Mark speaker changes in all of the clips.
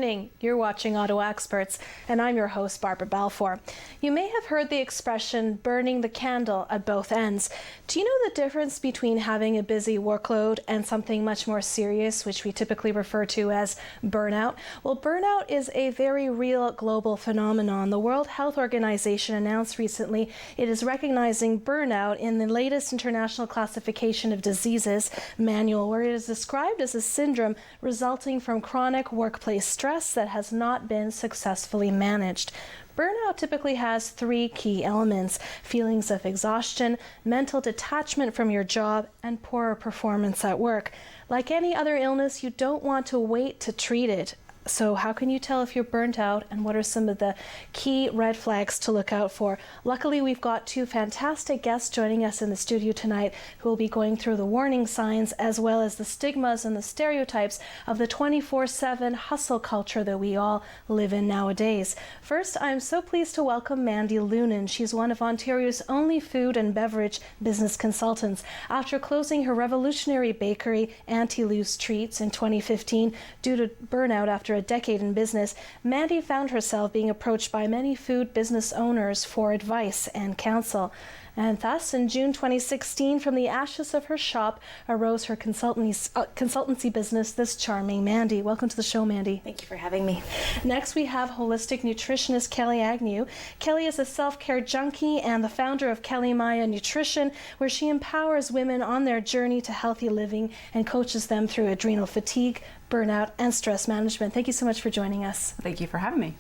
Speaker 1: evening. You're watching Ottawa Experts, and I'm your host, Barbara Balfour. You may have heard the expression, burning the candle at both ends. Do you know the difference between having a busy workload and something much more serious, which we typically refer to as burnout? Well, burnout is a very real global phenomenon. The World Health Organization announced recently it is recognizing burnout in the latest International Classification of Diseases manual, where it is described as a syndrome resulting from chronic workplace stress that has not been successfully managed. Burnout typically has three key elements: feelings of exhaustion, mental detachment from your job, and poorer performance at work. Like any other illness, you don't want to wait to treat it. So how can you tell if you're burnt out, and what are some of the key red flags to look out for? Luckily, we've got two fantastic guests joining us in the studio tonight who will be going through the warning signs as well as the stigmas and the stereotypes of the 24/7 hustle culture that we all live in nowadays. First, I'm so pleased to welcome Mandi Lunan. She's one of Ontario's only food and beverage business consultants. After closing her revolutionary bakery, Auntie Lou's Treats, in 2015 due to burnout after a decade in business, Mandi found herself being approached by many food business owners for advice and counsel. And thus, in June 2016, from the ashes of her shop arose her consultancy business, This Charming Mandi. Welcome to the show, Mandi.
Speaker 2: Thank you for having me.
Speaker 1: Next, we have holistic nutritionist Kelli Agnew. Kelli is a self-care junkie and the founder of Kelli Maya Nutrition, where she empowers women on their journey to healthy living and coaches them through adrenal fatigue, burnout, and stress management. Thank you so much for joining us.
Speaker 3: Thank you for having me.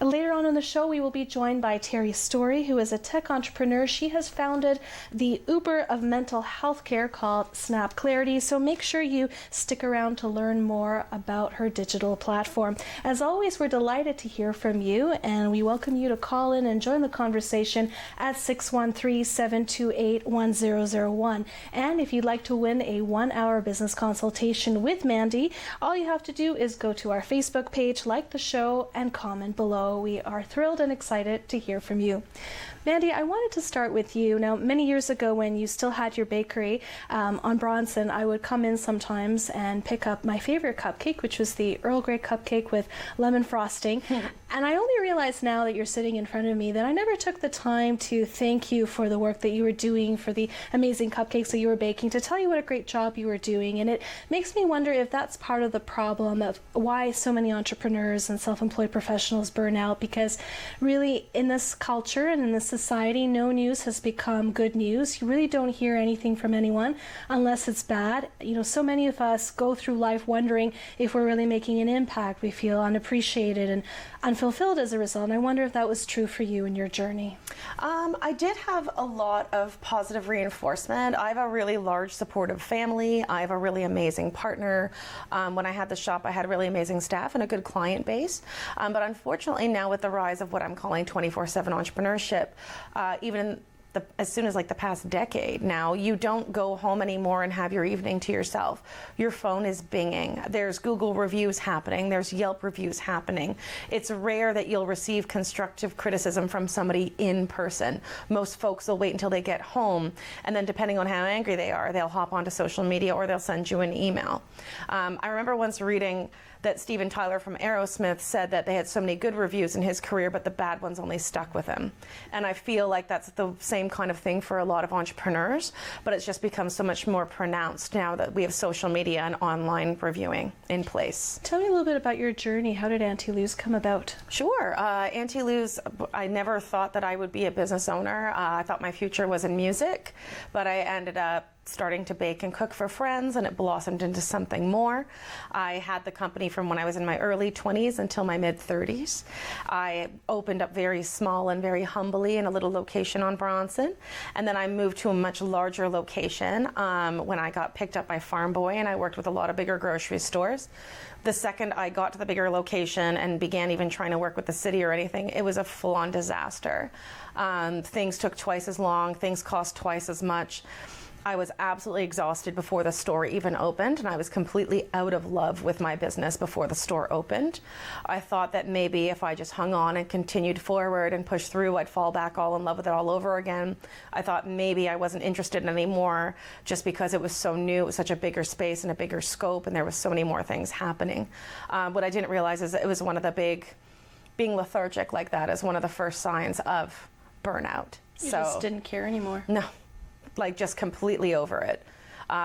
Speaker 1: Later on in the show, we will be joined by Terry Story, who is a tech entrepreneur. She has founded the Uber of mental health care called Snap Clarity, so make sure you stick around to learn more about her digital platform. As always, we're delighted to hear from you, and we welcome you to call in and join the conversation at 613-728-1001. And if you'd like to win a 1-hour business consultation with Mandi, all you have to do is go to our Facebook page, like the show, and comment below. We are thrilled and excited to hear from you. Mandi, I wanted to start with you. Now, many years ago when you still had your bakery on Bronson, I would come in sometimes and pick up my favorite cupcake, which was the Earl Grey cupcake with lemon frosting. And I only realize now that you're sitting in front of me that I never took the time to thank you for the work that you were doing, for the amazing cupcakes that you were baking, to tell you what a great job you were doing. And it makes me wonder if that's part of the problem of why so many entrepreneurs and self-employed professionals burn out, because really in this culture and in this society, no news has become good news. You really don't hear anything from anyone unless it's bad. You know, so many of us go through life wondering if we're really making an impact. We feel unappreciated and unfulfilled as a result. And I wonder if that was true for you in your journey.
Speaker 2: I did have a lot of positive reinforcement. I have a really large supportive family. I have a really amazing partner. When I had the shop, I had really amazing staff and a good client base. But unfortunately now, with the rise of what I'm calling 24/7 entrepreneurship, even as soon as like the past decade now, you don't go home anymore and have your evening to yourself. Your phone is binging. There's Google reviews happening. There's Yelp reviews happening. It's rare that you'll receive constructive criticism from somebody in person. Most folks will wait until they get home, and then depending on how angry they are, they'll hop onto social media or they'll send you an email. I remember once reading that Steven Tyler from Aerosmith said that they had so many good reviews in his career, but the bad ones only stuck with him. And I feel like that's the same kind of thing for a lot of entrepreneurs, but it's just become so much more pronounced now that we have social media and online reviewing in place.
Speaker 1: Tell me a little bit about your journey. How did Auntie Lou's come about?
Speaker 2: Sure. Auntie Lou's, I never thought that I would be a business owner. I thought my future was in music, but I ended up starting to bake and cook for friends, and it blossomed into something more. I had the company from when I was in my early 20s until my mid-30s. I opened up very small and very humbly in a little location on Bronson, and then I moved to a much larger location when I got picked up by Farm Boy, and I worked with a lot of bigger grocery stores. The second I got to the bigger location and began even trying to work with the city or anything, it was a full-on disaster. Things took twice as long, things cost twice as much. I was absolutely exhausted before the store even opened, and I was completely out of love with my business before the store opened. I thought that maybe if I just hung on and continued forward and pushed through, I'd fall back all in love with it all over again. I thought maybe I wasn't interested in anymore just because it was so new, it was such a bigger space and a bigger scope, and there was so many more things happening. What I didn't realize is that it was one of the being lethargic like that is one of the first signs of burnout.
Speaker 1: You just didn't care anymore.
Speaker 2: No. Like just completely over it.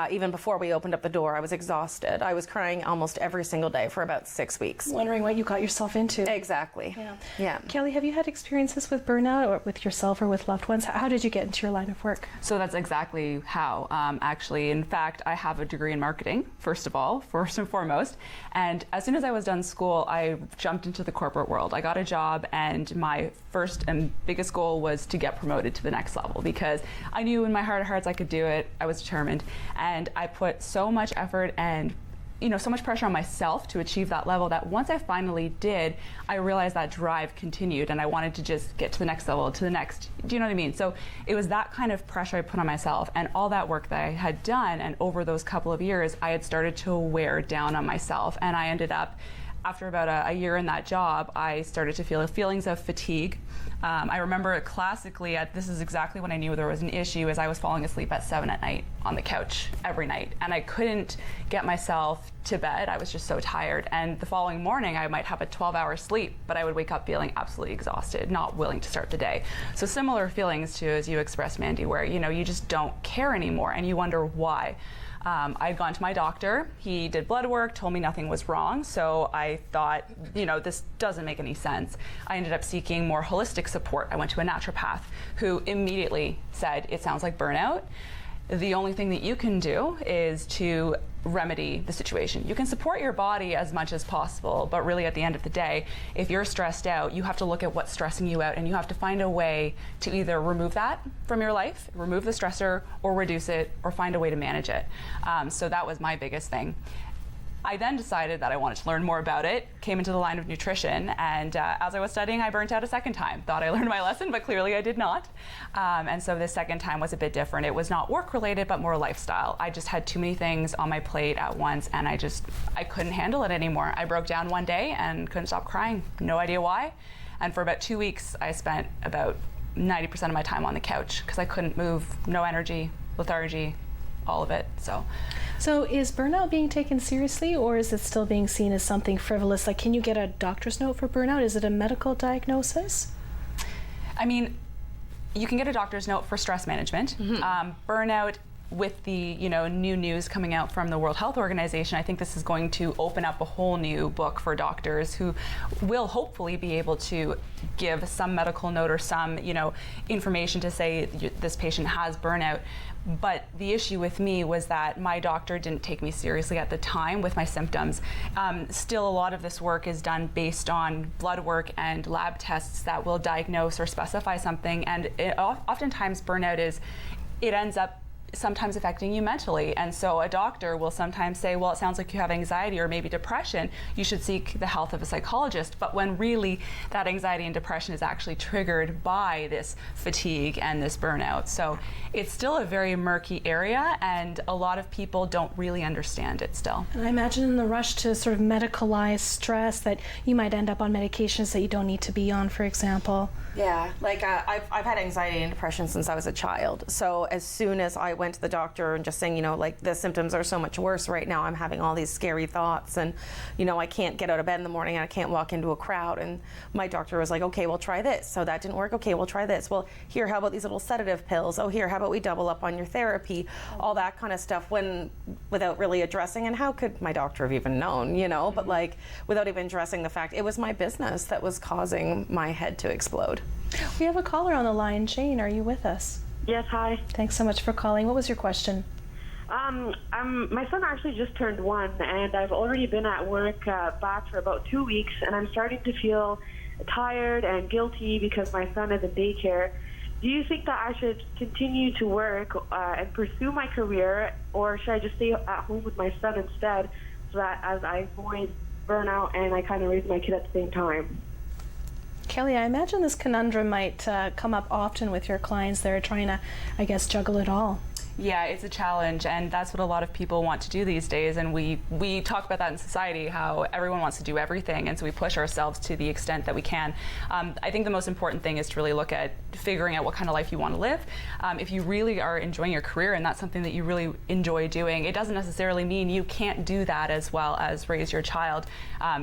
Speaker 2: Even before we opened up the door, I was exhausted. I was crying almost every single day for about 6 weeks.
Speaker 1: Wondering what you got yourself into.
Speaker 2: Exactly. Yeah.
Speaker 1: Kelli, have you had experiences with burnout or with yourself or with loved ones? How did you get into your line of work?
Speaker 3: So that's exactly how. Actually, in fact, I have a degree in marketing, first and foremost. And as soon as I was done school, I jumped into the corporate world. I got a job, and my first and biggest goal was to get promoted to the next level, because I knew in my heart of hearts I could do it. I was determined. And I put so much effort and so much pressure on myself to achieve that level that once I finally did, I realized that drive continued, and I wanted to just get to the next level, to the next. Do you know what I mean? So it was that kind of pressure I put on myself, and all that work that I had done, and over those couple of years, I had started to wear down on myself, and I ended up, after about a year in that job, I started to feel feelings of fatigue. I remember classically, this is exactly when I knew there was an issue, is I was falling asleep at 7 at night on the couch every night, and I couldn't get myself to bed. I was just so tired, and the following morning I might have a 12-hour sleep, but I would wake up feeling absolutely exhausted, not willing to start the day. So similar feelings to, as you expressed, Mandi, where you just don't care anymore, and you wonder why. I'd gone to my doctor. He did blood work, told me nothing was wrong. So I thought, this doesn't make any sense. I ended up seeking more holistic support. I went to a naturopath who immediately said, it sounds like burnout. The only thing that you can do is to remedy the situation. You can support your body as much as possible, but really at the end of the day, if you're stressed out, you have to look at what's stressing you out, and you have to find a way to either remove that from your life, remove the stressor, or reduce it, or find a way to manage it. So that was my biggest thing. I then decided that I wanted to learn more about it, came into the line of nutrition, and as I was studying, I burnt out a second time. Thought I learned my lesson, but clearly I did not. And so this second time was a bit different. It was not work-related, but more lifestyle. I just had too many things on my plate at once, and I couldn't handle it anymore. I broke down one day and couldn't stop crying. No idea why. And for about 2 weeks, I spent about 90% of my time on the couch because I couldn't move, no energy, lethargy, all of it.
Speaker 1: So is burnout being taken seriously, or is it still being seen as something frivolous? Like, can you get a doctor's note for burnout? Is it a medical diagnosis?
Speaker 3: I mean, you can get a doctor's note for stress management. Mm-hmm. Burnout, with the new news coming out from the World Health Organization, I think this is going to open up a whole new book for doctors who will hopefully be able to give some medical note or some information to say this patient has burnout. But the issue with me was that my doctor didn't take me seriously at the time with my symptoms. Still, a lot of this work is done based on blood work and lab tests that will diagnose or specify something. And oftentimes burnout it ends up sometimes affecting you mentally. And so a doctor will sometimes say, well, it sounds like you have anxiety or maybe depression. You should seek the help of a psychologist. But when really that anxiety and depression is actually triggered by this fatigue and this burnout. So it's still a very murky area, and a lot of people don't really understand it still.
Speaker 1: And I imagine in the rush to sort of medicalize stress that you might end up on medications that you don't need to be on, for example.
Speaker 2: Yeah, like I've had anxiety and depression since I was a child. So as soon as I went to the doctor and just saying, like the symptoms are so much worse right now, I'm having all these scary thoughts, and I can't get out of bed in the morning, and I can't walk into a crowd. And my doctor was like, okay, well, try this. So that didn't work. Okay, we'll try this. Well, here, how about these little sedative pills? Oh, here, how about we double up on your therapy? All that kind of stuff, without really addressing. And how could my doctor have even known, But without even addressing the fact it was my business that was causing my head to explode.
Speaker 1: We have a caller on the line. Jane, are you with us?
Speaker 4: Yes, hi.
Speaker 1: Thanks so much for calling. What was your question?
Speaker 4: My son actually just turned 1, and I've already been at work back for about 2 weeks, and I'm starting to feel tired and guilty because my son is in daycare. Do you think that I should continue to work and pursue my career, or should I just stay at home with my son instead, so that as I avoid burnout and I kind of raise my kid at the same time?
Speaker 1: Kelli, I imagine this conundrum might come up often with your clients that are trying to, juggle it all.
Speaker 3: Yeah, it's a challenge, and that's what a lot of people want to do these days. And we talk about that in society, how everyone wants to do everything, and so we push ourselves to the extent that we can. I think the most important thing is to really look at figuring out what kind of life you want to live. If you really are enjoying your career and that's something that you really enjoy doing, it doesn't necessarily mean you can't do that as well as raise your child.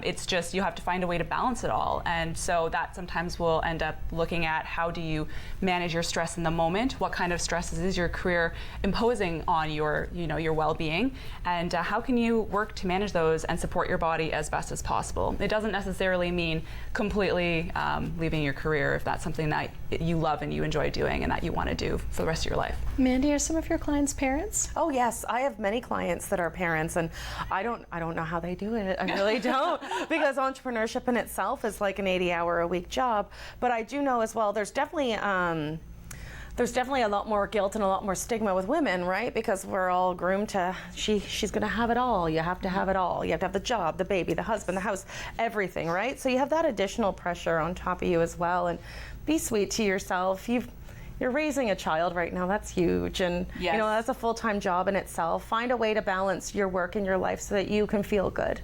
Speaker 3: It's just you have to find a way to balance it all. And so that sometimes we'll end up looking at how do you manage your stress in the moment, what kind of stresses is your career imposing on your well-being, and how can you work to manage those and support your body as best as possible. It doesn't necessarily mean completely leaving your career if that's something that you love and you enjoy doing and that you want to do for the rest of your life.
Speaker 1: Mandi, are some of your clients parents?
Speaker 2: Oh yes, I have many clients that are parents, and I don't know how they do it. I really don't, because entrepreneurship in itself is like an 80-hour-a-week job. But I do know as well, there's definitely a lot more guilt and a lot more stigma with women, right? Because we're all groomed to, she's going to have it all. You have to have it all. You have to have the job, the baby, the husband, the house, everything, right? So you have that additional pressure on top of you as well. And be sweet to yourself. You're raising a child right now. That's huge. And
Speaker 3: yes.
Speaker 2: That's a full-time job in itself. Find a way to balance your work and your life so that you can feel good.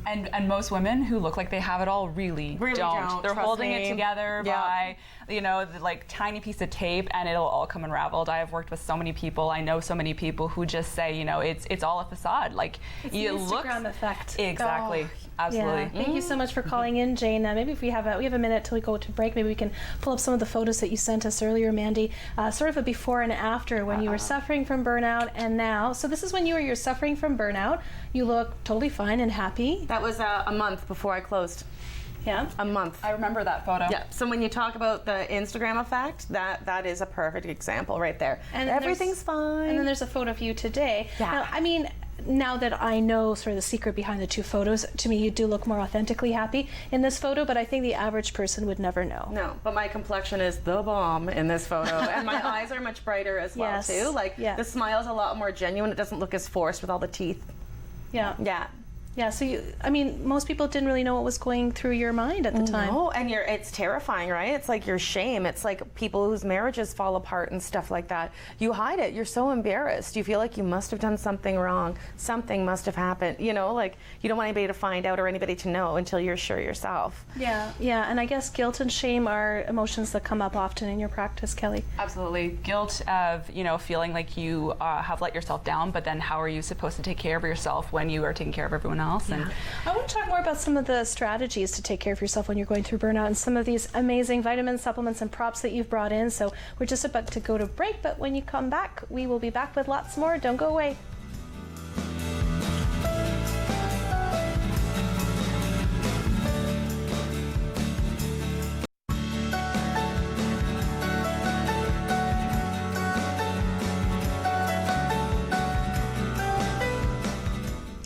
Speaker 3: And most women who look like they have it all really don't. They're holding it together by, the tiny piece of tape, and it'll all come unraveled. I have worked with so many people. I know so many people who just say, it's all a facade. Like
Speaker 1: it's
Speaker 3: you
Speaker 1: the Instagram effect.
Speaker 3: Exactly. Oh. Absolutely.
Speaker 1: Yeah. Thank you so much for calling in, Jane. Maybe if we have a minute till we go to break, maybe we can pull up some of the photos that you sent us earlier, Mandi. Sort of a before and after when you were suffering from burnout and now. So this is when you're suffering from burnout. You look totally fine and happy.
Speaker 2: That was a month before I closed.
Speaker 1: Yeah.
Speaker 2: A month.
Speaker 3: I remember that photo.
Speaker 2: Yeah. So when you talk about the Instagram effect, that is a perfect example right there. And everything's fine.
Speaker 1: And then there's a photo of you today.
Speaker 2: Yeah.
Speaker 1: Now that I know sort of the secret behind the two photos, to me you do look more authentically happy in this photo, but I think the average person would never know.
Speaker 2: No, but my complexion is the bomb in this photo, and my eyes are much brighter as well too. The smile's a lot more genuine. It doesn't look as forced with all the teeth.
Speaker 1: Yeah.
Speaker 2: Yeah.
Speaker 1: Yeah, so most people didn't really know what was going through your mind at the time.
Speaker 2: No, and it's terrifying, right? It's like your shame. It's like people whose marriages fall apart and stuff like that. You hide it. You're so embarrassed. You feel like you must have done something wrong. Something must have happened. You don't want anybody to find out or anybody to know until you're sure yourself.
Speaker 1: Yeah, and I guess guilt and shame are emotions that come up often in your practice, Kelli.
Speaker 3: Absolutely. Guilt of, feeling like you have let yourself down, but then how are you supposed to take care of yourself when you are taking care of everyone else?
Speaker 1: Yeah. And I want to talk more about some of the strategies to take care of yourself when you're going through burnout and some of these amazing vitamins, supplements, and props that you've brought in. So we're just about to go to break, but when you come back, we will be back with lots more. Don't go away.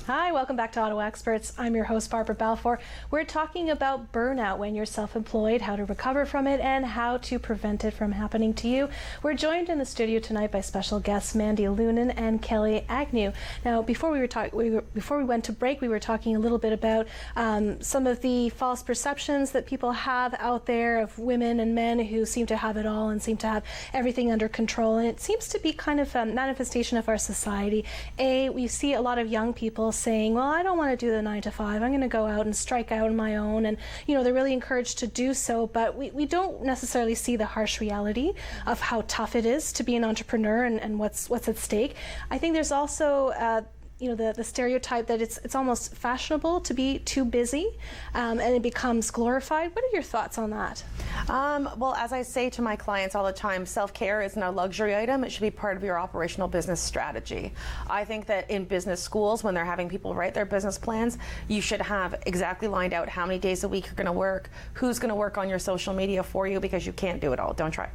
Speaker 1: Hi, welcome back to Ottawa Experts. I'm your host, Barbara Balfour. We're talking about burnout when you're self-employed, how to recover from it, and how to prevent it from happening to you. We're joined in the studio tonight by special guests Mandi Lunan and Kelli Agnew. Now, before we went to break, we were talking a little bit about some of the false perceptions that people have out there of women and men who seem to have it all and seem to have everything under control. And it seems to be kind of a manifestation of our society. We see a lot of young people saying, well, I don't want to do the 9 to 5. I'm going to go out and strike out on my own. And, they're really encouraged to do so. But we don't necessarily see the harsh reality of how tough it is to be an entrepreneur and what's at stake. I think there's also the stereotype that it's almost fashionable to be too busy, and it becomes glorified. What are your thoughts on that?
Speaker 2: Well, as I say to my clients all the time, self-care isn't a luxury item. It should be part of your operational business strategy. I think that in business schools, when they're having people write their business plans, you should have exactly lined out how many days a week you're going to work, who's going to work on your social media for you, because you can't do it all. Don't try.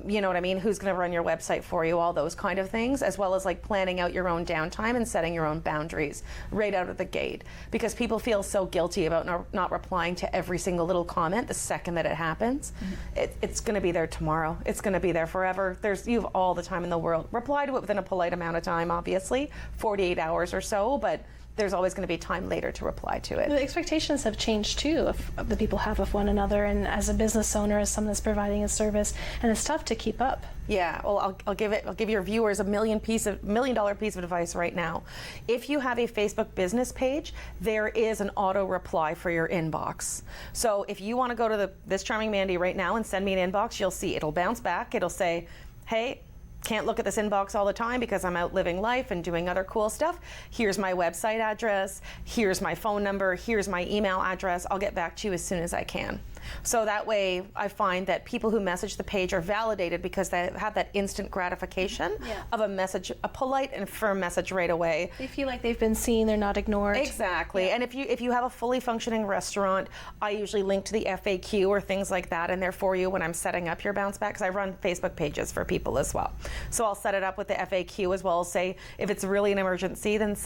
Speaker 2: You know what I mean? Who's going to run your website for you? All those kind of things, as well as planning out your own downtime and setting your own boundaries right out of the gate, because people feel so guilty about not replying to every single little comment the second that it happens. It's going to be there tomorrow. It's going to be there forever. You have all the time in the world. Reply to it within a polite amount of time, obviously, 48 hours or so, but there's always going to be time later to reply to it.
Speaker 1: The expectations have changed too of the people have of one another, and as a business owner, as someone that's providing a service, and it's tough to keep up.
Speaker 2: Yeah, well, I'll give your viewers a $1 million piece of advice right now. If you have a Facebook business page, there is an auto reply for your inbox. So if you want to go to this charming Mandi right now and send me an inbox, you'll see it'll bounce back. It'll say, hey, can't look at this inbox all the time because I'm out living life and doing other cool stuff. Here's my website address. Here's my phone number. Here's my email address. I'll get back to you as soon as I can. So that way I find that people who message the page are validated because they have that instant gratification of a message, a polite and firm message right away.
Speaker 1: They feel like they've been seen, they're not ignored.
Speaker 2: Exactly. And if you have a fully functioning restaurant, I usually link to the FAQ or things like that in there for you when I'm setting up your bounce back, because I run Facebook pages for people as well. So I'll set it up with the FAQ as well as say, if it's really an emergency, then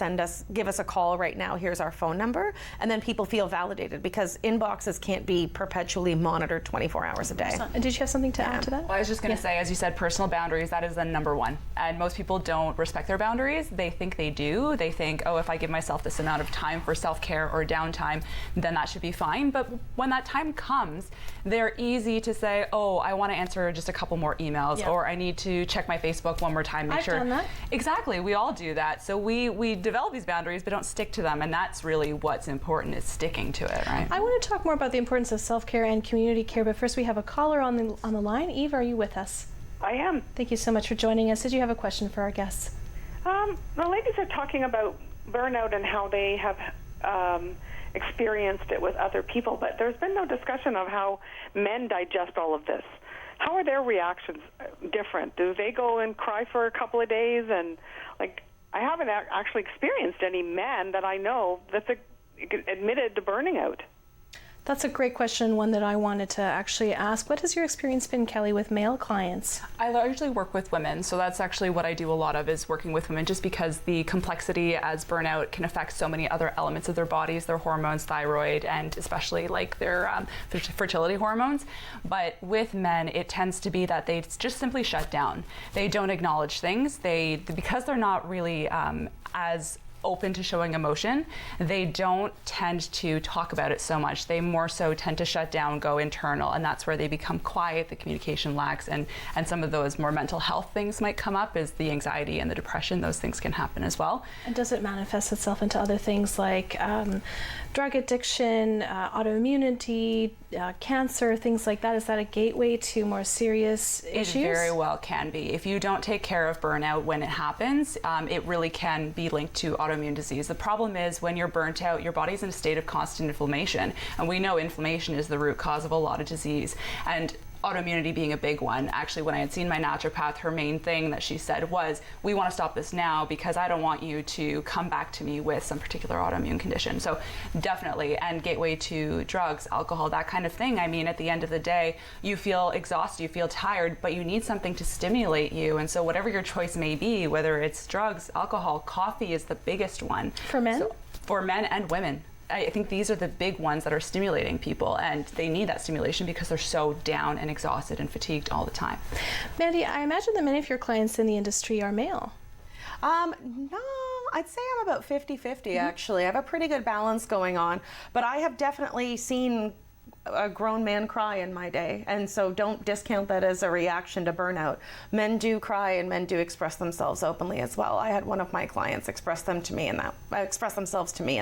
Speaker 2: give us a call right now. Here's our phone number. And then people feel validated because inboxes can't be perpetually monitored 24 hours a day.
Speaker 1: And did you have something to add to that?
Speaker 3: Well, I was just going to say, as you said, personal boundaries, that is the number one. And most people don't respect their boundaries. They think they do. They think, oh, if I give myself this amount of time for self-care or downtime, then that should be fine. But when that time comes, they're easy to say, oh, I want to answer just a couple more emails, or I need to check my Facebook one more time, make sure.
Speaker 1: I've done that.
Speaker 3: Exactly. We all do that. So we develop these boundaries, but don't stick to them. And that's really what's important, is sticking to it, right?
Speaker 1: I want to talk more about the importance of self-care and community care, but first we have a caller on the line. Eve, are you with us?
Speaker 5: I am.
Speaker 1: Thank you so much for joining us. Did you have a question for our guests?
Speaker 5: The ladies are talking about burnout and how they have experienced it with other people, but there's been no discussion of how men digest all of this. How are their reactions different? Do they go and cry for a couple of days? And I haven't actually experienced any men that I know that's admitted to burning out.
Speaker 1: That's a great question, one that I wanted to actually ask. What has your experience been, Kelli, with male clients?
Speaker 3: I largely work with women, so that's actually what I do a lot of, is working with women, just because the complexity as burnout can affect so many other elements of their bodies, their hormones, thyroid, and especially like their fertility hormones. But with men, it tends to be that they just simply shut down. They don't acknowledge things. Because they're not really as open to showing emotion, they don't tend to talk about it so much. They more so tend to shut down, go internal, and that's where they become quiet, the communication lacks, and some of those more mental health things might come up, is the anxiety and the depression. Those things can happen as well.
Speaker 1: And does it manifest itself into other things like drug addiction, autoimmunity, cancer, things like that? Is that a gateway to more serious issues?
Speaker 3: It very well can be. If you don't take care of burnout when it happens, it really can be linked to autoimmune disease. The problem is, when you're burnt out, your body's in a state of constant inflammation, and we know inflammation is the root cause of a lot of disease. And autoimmunity being a big one. Actually, when I had seen my naturopath, her main thing that she said was, we want to stop this now because I don't want you to come back to me with some particular autoimmune condition. So definitely, and gateway to drugs, alcohol, that kind of thing. I mean, at the end of the day, you feel exhausted, you feel tired, but you need something to stimulate you. And so whatever your choice may be, whether it's drugs, alcohol, coffee is the biggest one.
Speaker 1: For men?
Speaker 3: So, for men and women. I think these are the big ones that are stimulating people, and they need that stimulation because they're so down and exhausted and fatigued all the time.
Speaker 1: Mandi, I imagine that many of your clients in the industry are male.
Speaker 2: No, I'd say I'm about 50-50 actually. I have a pretty good balance going on, but I have definitely seen a grown man cry in my day, and so don't discount that as a reaction to burnout. Men do cry, and men do express themselves openly as well. I had one of my clients express themselves to me in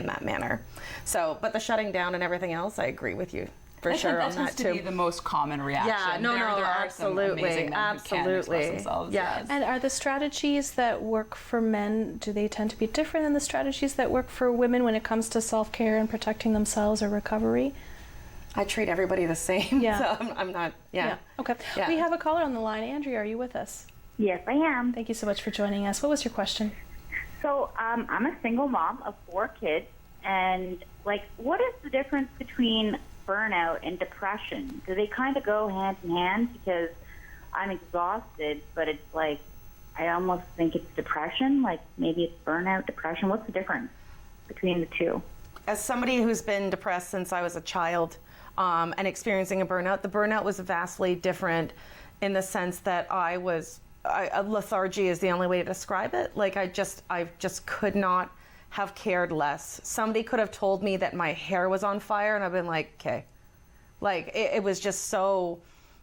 Speaker 2: that manner. So, but the shutting down and everything else, I agree with you for sure on that too.
Speaker 3: That tends to be the most common reaction.
Speaker 2: Yeah,
Speaker 3: there are
Speaker 2: absolutely,
Speaker 3: some amazing men who can express themselves.
Speaker 2: Yes.
Speaker 1: And are the strategies that work for men, do they tend to be different than the strategies that work for women when it comes to self-care and protecting themselves or recovery?
Speaker 2: I treat everybody the same, so I'm not,
Speaker 1: Okay. Yeah. We have a caller on the line. Andrea, are you with us?
Speaker 6: Yes, I am.
Speaker 1: Thank you so much for joining us. What was your question?
Speaker 6: So I'm a single mom of 4 kids, and what is the difference between burnout and depression? Do they kind of go hand in hand? Because I'm exhausted, but it's I almost think it's depression, maybe it's burnout, depression. What's the difference between the two?
Speaker 2: As somebody who's been depressed since I was a child, and experiencing a burnout, the burnout was vastly different in the sense that lethargy is the only way to describe it. I just could not have cared less. Somebody could have told me that my hair was on fire and I've been like, okay. Like it was just so,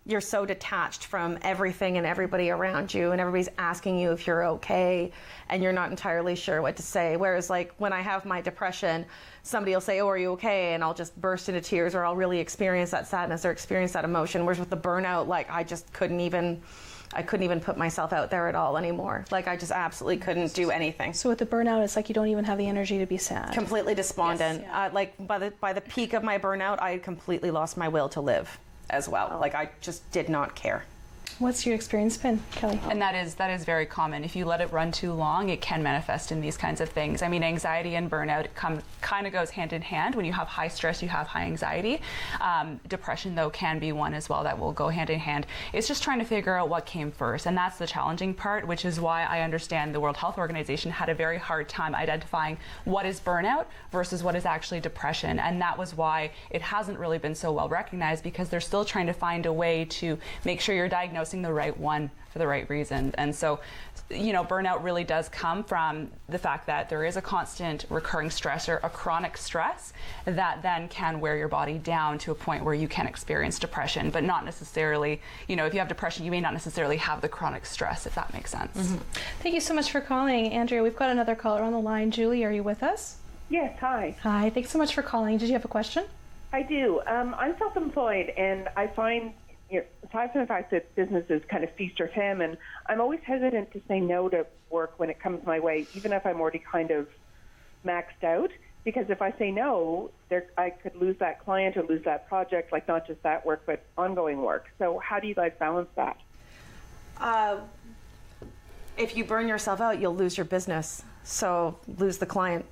Speaker 2: you're so detached from everything and everybody around you, and everybody's asking you if you're okay and you're not entirely sure what to say. Whereas like when I have my depression, somebody will say, oh, are you okay? And I'll just burst into tears, or I'll really experience that sadness or experience that emotion. Whereas with the burnout, like I couldn't even put myself out there at all anymore. Like I just absolutely couldn't do anything.
Speaker 1: So with the burnout, it's like you don't even have the energy to be sad.
Speaker 2: Completely despondent.
Speaker 1: Yes, yeah.
Speaker 2: Like by the peak of my burnout, I had completely lost my will to live as well.
Speaker 1: Oh.
Speaker 2: Like I just did not care.
Speaker 1: What's your experience been, Kelly?
Speaker 3: And that is very common. If you let it run too long, it can manifest in these kinds of things. I mean, anxiety and burnout kind of goes hand in hand. When you have high stress, you have high anxiety. Depression, though, can be one as well that will go hand in hand. It's just trying to figure out what came first, and that's the challenging part, which is why I understand the World Health Organization had a very hard time identifying what is burnout versus what is actually depression. And that was why it hasn't really been so well recognized, because they're still trying to find a way to make sure you're diagnosing the right one for the right reason. And so, burnout really does come from the fact that there is a constant recurring stressor, a chronic stress that then can wear your body down to a point where you can experience depression, but not necessarily, if you have depression, you may not necessarily have the chronic stress, if that makes sense.
Speaker 1: Mm-hmm. Thank you so much for calling, Andrea. We've got another caller on the line. Julie, are you with us?
Speaker 7: Yes, hi.
Speaker 1: Hi, thanks so much for calling. Did you have a question?
Speaker 7: I do. I'm self-employed, and I find, aside from the fact that business is kind of feast or famine, I'm always hesitant to say no to work when it comes my way, even if I'm already kind of maxed out, because if I say no, I could lose that client or lose that project, like not just that work, but ongoing work. So how do you guys balance that?
Speaker 2: If you burn yourself out, you'll lose your business. So lose the client.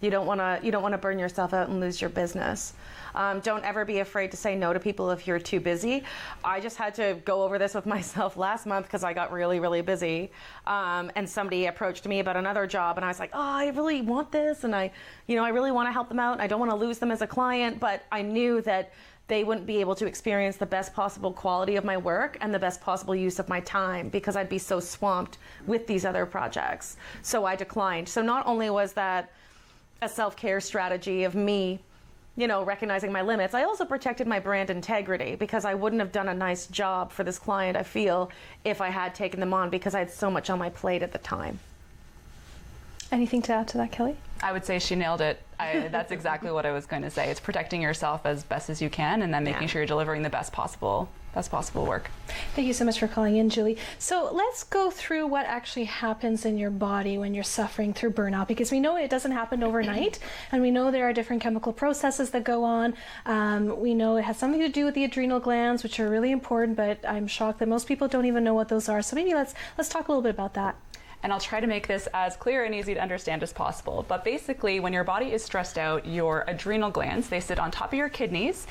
Speaker 2: You don't want to burn yourself out and lose your business. Don't ever be afraid to say no to people if you're too busy. I just had to go over this with myself last month because I got really, really busy. And somebody approached me about another job, and I was like, oh, I really want this, and I really want to help them out. And I don't want to lose them as a client, but I knew that they wouldn't be able to experience the best possible quality of my work and the best possible use of my time because I'd be so swamped with these other projects. So I declined. So not only was that a self-care strategy of me, recognizing my limits, I also protected my brand integrity because I wouldn't have done a nice job for this client, I feel, if I had taken them on because I had so much on my plate at the time.
Speaker 1: Anything to add to that, Kelly?
Speaker 3: I would say she nailed it. That's exactly what I was going to say. It's protecting yourself as best as you can, and then making sure you're delivering the best possible work.
Speaker 1: Thank you so much for calling in, Julie. So let's go through what actually happens in your body when you're suffering through burnout, because we know it doesn't happen overnight, and we know there are different chemical processes that go on. We know it has something to do with the adrenal glands, which are really important, but I'm shocked that most people don't even know what those are. So maybe let's talk a little bit about that.
Speaker 3: And I'll try to make this as clear and easy to understand as possible. But basically, when your body is stressed out, your adrenal glands, they sit on top of your kidneys.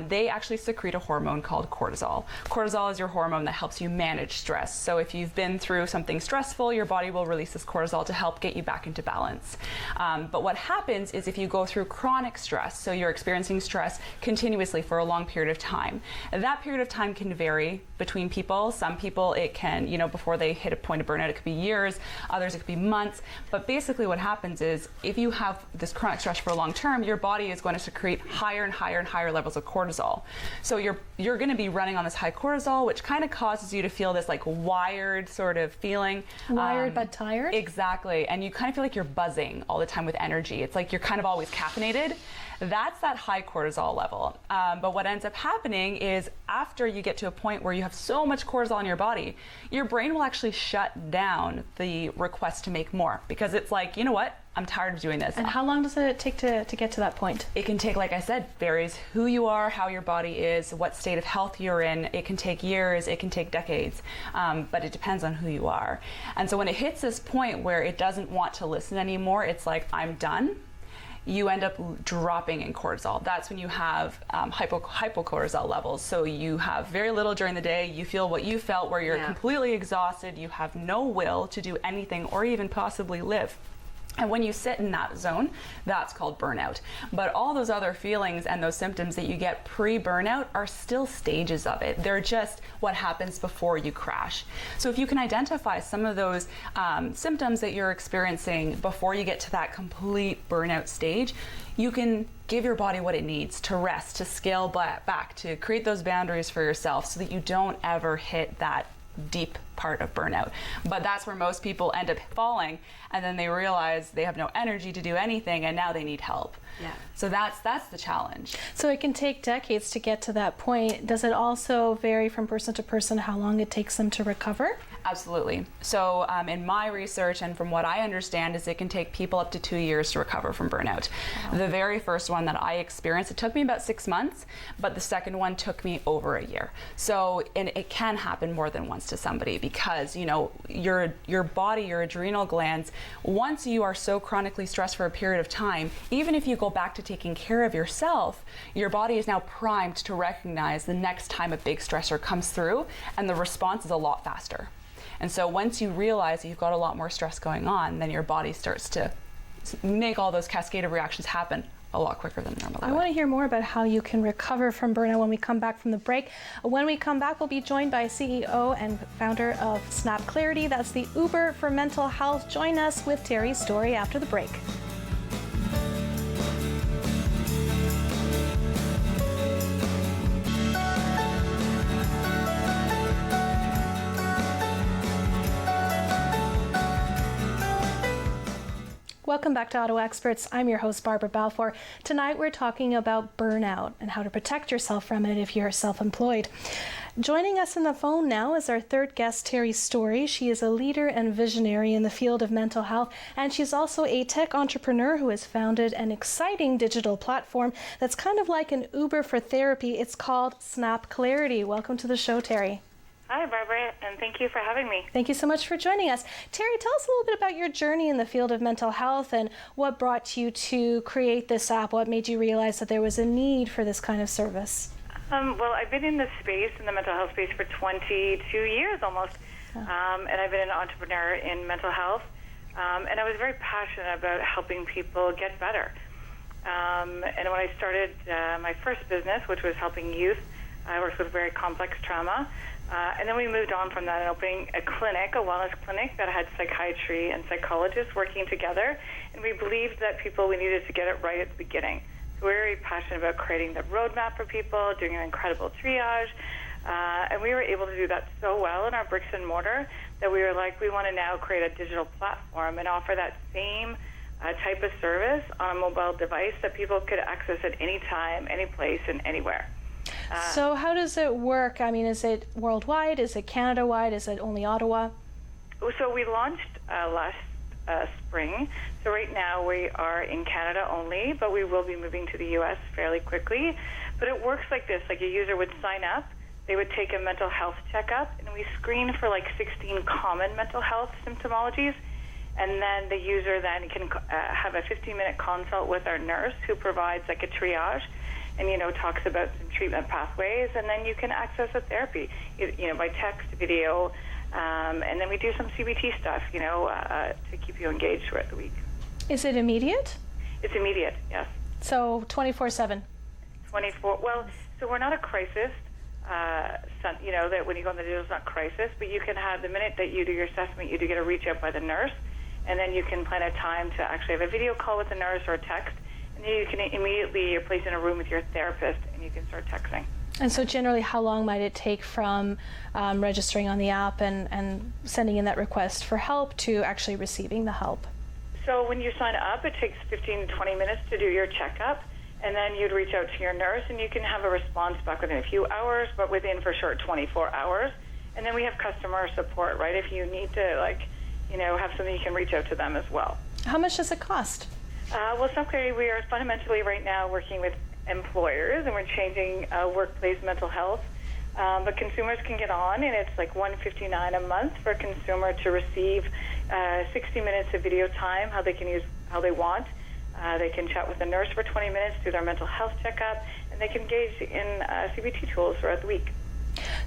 Speaker 3: They actually secrete a hormone called cortisol. Cortisol is your hormone that helps you manage stress. So if you've been through something stressful, your body will release this cortisol to help get you back into balance. But what happens is if you go through chronic stress, so you're experiencing stress continuously for a long period of time, that period of time can vary between people. Some people, it can, before they hit a point of burnout, it could be years. Others, it could be months. But basically what happens is if you have this chronic stress for a long term, your body is going to secrete higher and higher and higher levels of cortisol. So you're going to be running on this high cortisol, which kind of causes you to feel this like wired sort of feeling.
Speaker 1: Wired but tired?
Speaker 3: Exactly. And you kind of feel like you're buzzing all the time with energy. It's like you're kind of always caffeinated. That's that high cortisol level. But what ends up happening is after you get to a point where you have so much cortisol in your body, your brain will actually shut down the request to make more, because it's like, you know what? I'm tired of doing this.
Speaker 1: And how long does it take to get to that point?
Speaker 3: It can take, like I said, varies who you are, how your body is, what state of health you're in. It can take years, it can take decades, but it depends on who you are. And so when it hits this point where it doesn't want to listen anymore, it's like, I'm done. You end up dropping in cortisol. That's when you have hypocortisol levels. So you have very little during the day. You feel what you felt, where you're completely exhausted. You have no will to do anything or even possibly live. And when you sit in that zone, that's called burnout. But all those other feelings and those symptoms that you get pre-burnout are still stages of it. They're just what happens before you crash. So if you can identify some of those symptoms that you're experiencing before you get to that complete burnout stage, you can give your body what it needs to rest, to scale back, to create those boundaries for yourself so that you don't ever hit that deep part of burnout. But that's where most people end up falling, and then they realize they have no energy to do anything, and now they need help.
Speaker 8: Yeah.
Speaker 3: So that's the challenge.
Speaker 1: So it can take decades to get to that point. Does it also vary from person to person how long it takes them to recover?
Speaker 3: Absolutely. So in my research and from what I understand is it can take people up to 2 years to recover from burnout. Wow. The very first one that I experienced, it took me about 6 months, but the second one took me over a year. So and it can happen more than once to somebody because, you know, your body, your adrenal glands, once you are so chronically stressed for a period of time, even if you go back to taking care of yourself, your body is now primed to recognize the next time a big stressor comes through, and the response is a lot faster. And so once you realize that you've got a lot more stress going on, then your body starts to make all those cascade of reactions happen a lot quicker than normal.
Speaker 1: I want to hear more about how you can recover from burnout when we come back from the break. When we come back, we'll be joined by CEO and founder of Snap Clarity. That's the Uber for mental health. Join us with Terry's story after the break. Welcome back to Ottawa Experts. I'm your host, Barbara Balfour. Tonight we're talking about burnout and how to protect yourself from it if you're self-employed. Joining us on the phone now is our third guest, Terry Story. She is a leader and visionary in the field of mental health, and she's also a tech entrepreneur who has founded an exciting digital platform that's kind of like an Uber for therapy. It's called Snap Clarity. Welcome to the show, Terry.
Speaker 9: Hi, Barbara, and thank you for having me.
Speaker 1: Thank you so much for joining us. Terry, tell us a little bit about your journey in the field of mental health and what brought you to create this app. What made you realize that there was a need for this kind of service?
Speaker 9: Well, I've been in this space, in the mental health space, for 22 years almost, and I've been an entrepreneur in mental health, and I was very passionate about helping people get better. And when I started my first business, which was helping youth, I worked with very complex trauma. And then we moved on from that and opening a clinic, a wellness clinic that had psychiatry and psychologists working together. And we believed that we needed to get it right at the beginning. So we were very passionate about creating the roadmap for people, doing an incredible triage. And we were able to do that so well in our bricks and mortar that we were like, we want to now create a digital platform and offer that same type of service on a mobile device that people could access at any time, any place, and anywhere.
Speaker 1: So how does it work? I mean, is it worldwide? Is it Canada-wide? Is it only Ottawa?
Speaker 9: So we launched last spring. So right now we are in Canada only, but we will be moving to the U.S. fairly quickly. But it works like this. Like a user would sign up, they would take a mental health checkup, and we screen for like 16 common mental health symptomologies. And then the user then can have a 15-minute consult with our nurse who provides like a triage and, you know, talks about some treatment pathways, and then you can access a therapy, you know, by text, video, and then we do some CBT stuff, you know, to keep you engaged throughout the week.
Speaker 1: Is it immediate?
Speaker 9: It's immediate, yes.
Speaker 1: So 24/7?
Speaker 9: 24, well, so we're not a crisis, you know, that when you go on the digital, it's not crisis, but you can have, the minute that you do your assessment, you do get a reach out by the nurse, and then you can plan a time to actually have a video call with the nurse or a text. And you can immediately, you're placed in a room with your therapist and you can start texting.
Speaker 1: And so generally, how long might it take from registering on the app and sending in that request for help to actually receiving the help?
Speaker 9: So when you sign up, it takes 15 to 20 minutes to do your checkup, and then you'd reach out to your nurse and you can have a response back within a few hours, but within for sure 24 hours. And then we have customer support, right? If you need to, like, you know, have something, you can reach out to them as well.
Speaker 1: How much does it cost?
Speaker 9: Well, Snap Clarity, we are fundamentally right now working with employers, and we're changing workplace mental health. But consumers can get on, and it's like $159 a month for a consumer to receive 60 minutes of video time, how they can use how they want. They can chat with a nurse for 20 minutes, do their mental health checkup, and they can engage in CBT tools throughout the week.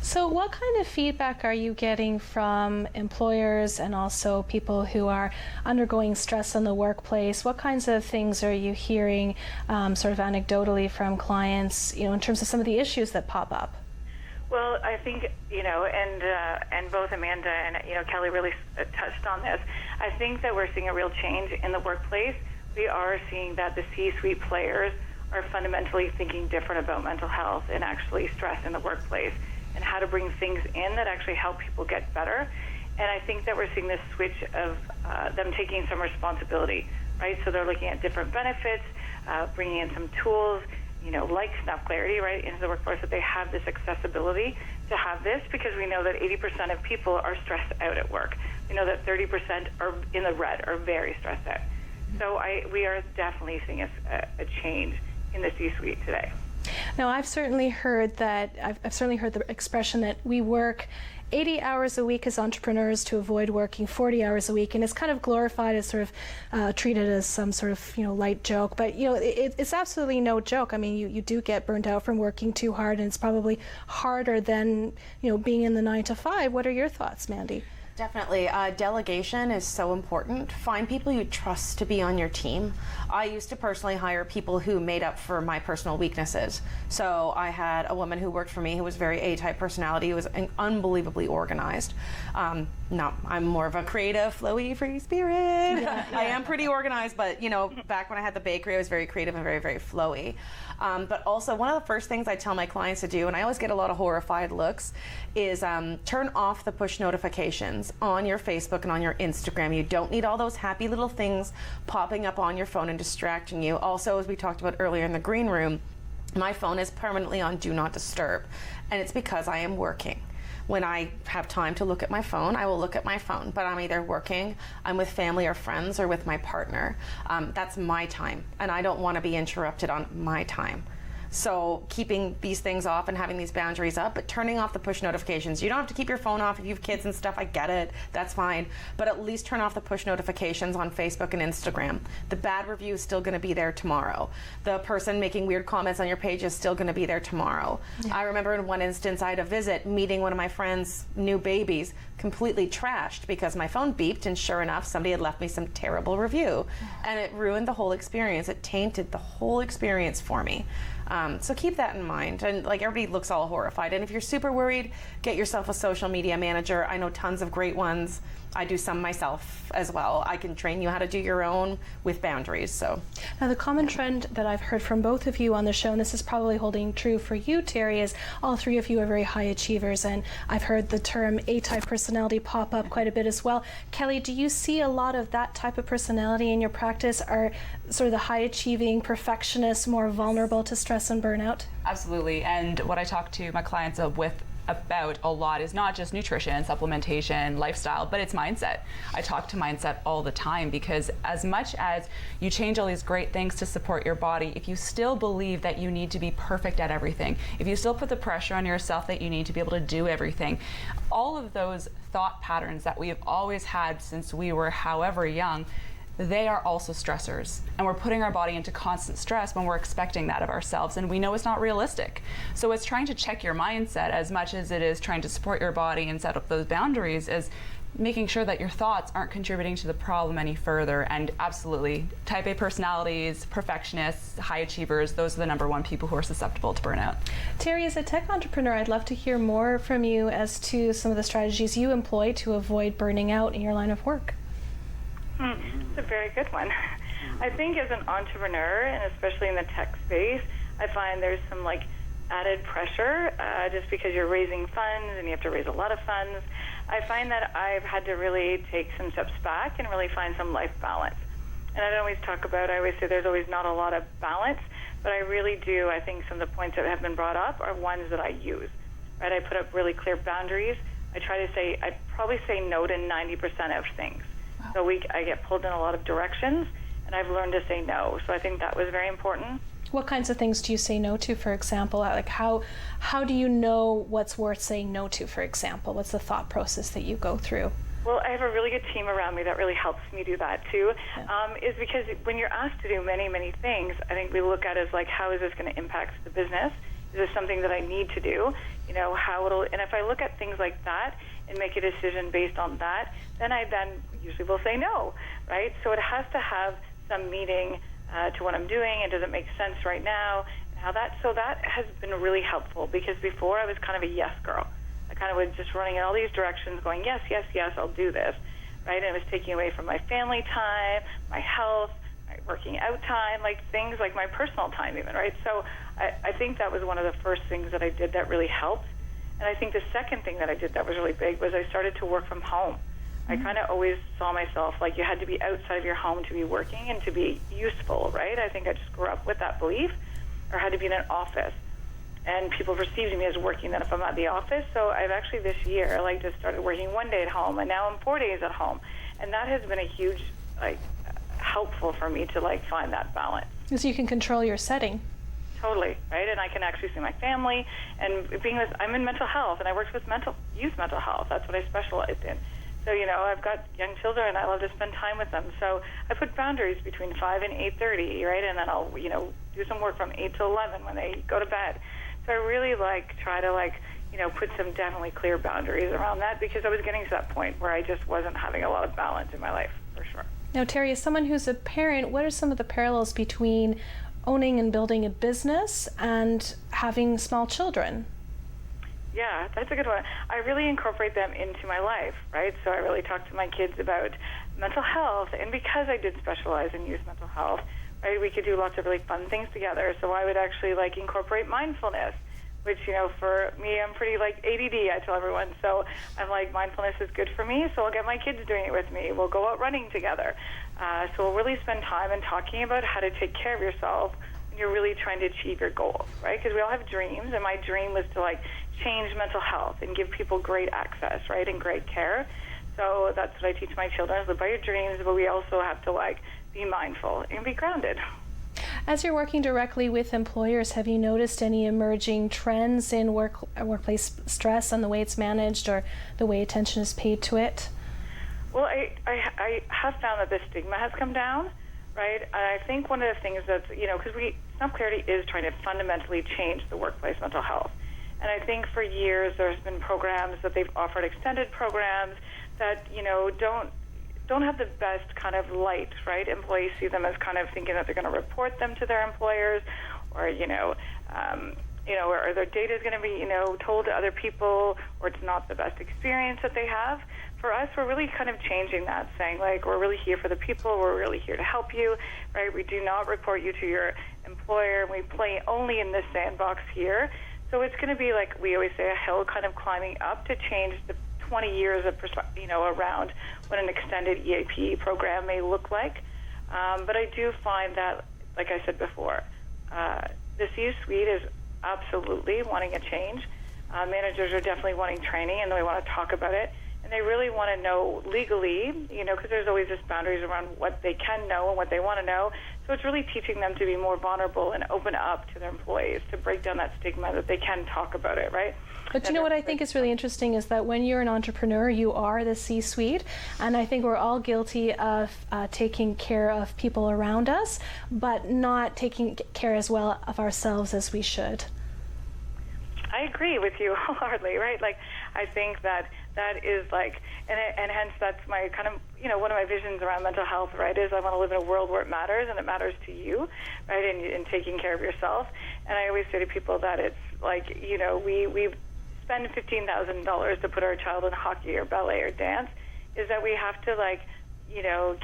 Speaker 1: So what kind of feedback are you getting from employers and also people who are undergoing stress in the workplace? What kinds of things are you hearing sort of anecdotally from clients, in terms of some of the issues that pop up?
Speaker 9: Well, I think, and both Amanda and, Kelli really touched on this. I think that we're seeing a real change in the workplace. We are seeing that the C-suite players are fundamentally thinking different about mental health and actually stress in the workplace and how to bring things in that actually help people get better. And I think that we're seeing this switch of them taking some responsibility, right? So they're looking at different benefits, bringing in some tools, like Snuff Clarity, right, into the workforce, that they have this accessibility to have this, because we know that 80% of people are stressed out at work. We know that 30% are in the red, are very stressed out. So we are definitely seeing a change in the C-suite today.
Speaker 1: Now, I've certainly heard the expression that we work 80 hours a week as entrepreneurs to avoid working 40 hours a week, and it's kind of glorified as sort of treated as some sort of light joke, but it's absolutely no joke. I mean, you do get burned out from working too hard, and it's probably harder than being in the 9 to 5. What are your thoughts, Mandi?
Speaker 2: Definitely. Delegation is so important. Find people you trust to be on your team. I used to personally hire people who made up for my personal weaknesses. So I had a woman who worked for me who was very A-type personality, who was unbelievably organized. I'm more of a creative, flowy, free spirit. Yeah. I am pretty organized, but back when I had the bakery, I was very creative and very, very flowy. But also, one of the first things I tell my clients to do, and I always get a lot of horrified looks, is turn off the push notifications on your Facebook and on your Instagram. You don't need all those happy little things popping up on your phone and distracting you. Also, as we talked about earlier in the green room, my phone is permanently on Do Not Disturb, and it's because I am working. When I have time to look at my phone, I will look at my phone, but I'm either working, I'm with family or friends, or with my partner. That's my time, and I don't want to be interrupted on my time. So keeping these things off and having these boundaries up, but turning off the push notifications. You don't have to keep your phone off if you have kids and stuff, I get it, that's fine. But at least turn off the push notifications on Facebook and Instagram. The bad review is still gonna be there tomorrow. The person making weird comments on your page is still gonna be there tomorrow. Yeah. I remember in one instance I had a visit meeting one of my friend's new babies, completely trashed because my phone beeped, and sure enough, somebody had left me some terrible review. And it ruined the whole experience. It tainted the whole experience for me. So keep that in mind. And everybody looks all horrified. And if you're super worried, get yourself a social media manager. I know tons of great ones. I do some myself as well. I can train you how to do your own with boundaries. So
Speaker 1: now the common trend that I've heard from both of you on the show, and this is probably holding true for you, Terry, is all three of you are very high achievers, and I've heard the term A-type personality pop up quite a bit as well. Kelli, do you see a lot of that type of personality in your practice? Are sort of the high achieving perfectionists more vulnerable to stress and burnout?
Speaker 3: Absolutely. And what I talk to my clients about a lot is not just nutrition, supplementation, lifestyle, but it's mindset. I talk to mindset all the time, because as much as you change all these great things to support your body, if you still believe that you need to be perfect at everything, if you still put the pressure on yourself that you need to be able to do everything, all of those thought patterns that we have always had since we were however young, they are also stressors, and we're putting our body into constant stress when we're expecting that of ourselves, and we know it's not realistic. So it's trying to check your mindset as much as it is trying to support your body and set up those boundaries, is making sure that your thoughts aren't contributing to the problem any further. And absolutely, type A personalities, perfectionists, high achievers, those are the number one people who are susceptible to burnout.
Speaker 1: Terry, as a tech entrepreneur, I'd love to hear more from you as to some of the strategies you employ to avoid burning out in your line of work.
Speaker 9: It's a very good one. I think as an entrepreneur, and especially in the tech space, I find there's some added pressure just because you're raising funds and you have to raise a lot of funds. I find that I've had to really take some steps back and really find some life balance. And I don't always talk about, I always say there's always not a lot of balance, but I really do. I think some of the points that have been brought up are ones that I use. Right? I put up really clear boundaries. I probably say no to 90% of things. So I get pulled in a lot of directions, and I've learned to say no. So I think that was very important.
Speaker 1: What kinds of things do you say no to, for example? How do you know what's worth saying no to, for example? What's the thought process that you go through?
Speaker 9: Well, I have a really good team around me that really helps me do that too, is because when you're asked to do many, many things, I think we look at it as how is this going to impact the business Is this something that I need to do? You know, and if I look at things like that and make a decision based on that, then I usually will say no, right? So it has to have some meaning to what I'm doing, and does it make sense right now? And so that has been really helpful, because before I was kind of a yes girl. I kind of was just running in all these directions going, yes, yes, yes, I'll do this, right? And it was taking away from my family time, my health, my working out time, like things like my personal time even, right? So I think that was one of the first things that I did that really helped. And I think the second thing that I did that was really big was I started to work from home. I kind of always saw myself like you had to be outside of your home to be working and to be useful, right? I think I just grew up with that belief, or had to be in an office. And people perceived me as working then if I'm at the office. So I've actually this year just started working 1 day at home, and now I'm 4 days at home. And that has been a huge helpful for me to find that balance.
Speaker 1: So you can control your setting.
Speaker 9: Totally, right? And I can actually see my family. And I'm in mental health, and I worked with youth mental health. That's what I specialized in. So, I've got young children, and I love to spend time with them. So I put boundaries between 5 and 8:30, right? And then I'll, do some work from 8 to 11 when they go to bed. So I really try to put some definitely clear boundaries around that, because I was getting to that point where I just wasn't having a lot of balance in my life, for sure.
Speaker 1: Now, Terry, as someone who's a parent, what are some of the parallels between owning and building a business and having small children?
Speaker 9: Yeah, that's a good one. I really incorporate them into my life, right? So I really talk to my kids about mental health, and because I did specialize in youth mental health, right, we could do lots of really fun things together. So I would actually incorporate mindfulness, which, for me, I'm pretty ADD, I tell everyone. So I'm mindfulness is good for me, so I'll get my kids doing it with me. We'll go out running together. So we'll really spend time in talking about how to take care of yourself when you're really trying to achieve your goals, right? Because we all have dreams, and my dream was to change mental health and give people great access, right, and great care. So that's what I teach my children, is live by your dreams, but we also have to be mindful and be grounded.
Speaker 1: As you're working directly with employers, have you noticed any emerging trends in workplace stress and the way it's managed or the way attention is paid to it?
Speaker 9: Well, I have found that the stigma has come down, right? And I think one of the things that's, because Stump Clarity is trying to fundamentally change the workplace mental health. And I think for years there's been programs that they've offered, extended programs that, don't have the best kind of light, right? Employees see them as kind of thinking that they're going to report them to their employers, or, or their data is going to be, told to other people, or it's not the best experience that they have. For us, we're really kind of changing that, saying, we're really here for the people, we're really here to help you, right? We do not report you to your employer. We play only in this sandbox here. So it's going to be, we always say, a hill kind of climbing up to change the 20 years of around what an extended EAP program may look like. But I do find that, like I said before, the C-suite is absolutely wanting a change. Managers are definitely wanting training, and they want to talk about it. And they really want to know legally, because there's always just boundaries around what they can know and what they want to know. So it's really teaching them to be more vulnerable and open up to their employees, to break down that stigma that they can talk about it, right?
Speaker 1: But what I think is really interesting is that when you're an entrepreneur, you are the C-suite, and I think we're all guilty of taking care of people around us, but not taking care as well of ourselves as we should.
Speaker 9: I agree with you wholeheartedly, right? I think that is and hence that's my kind of, one of my visions around mental health, right, is I want to live in a world where it matters, and it matters to you, right, in taking care of yourself. And I always say to people that it's we spend $15,000 to put our child in hockey or ballet or dance, is that we have to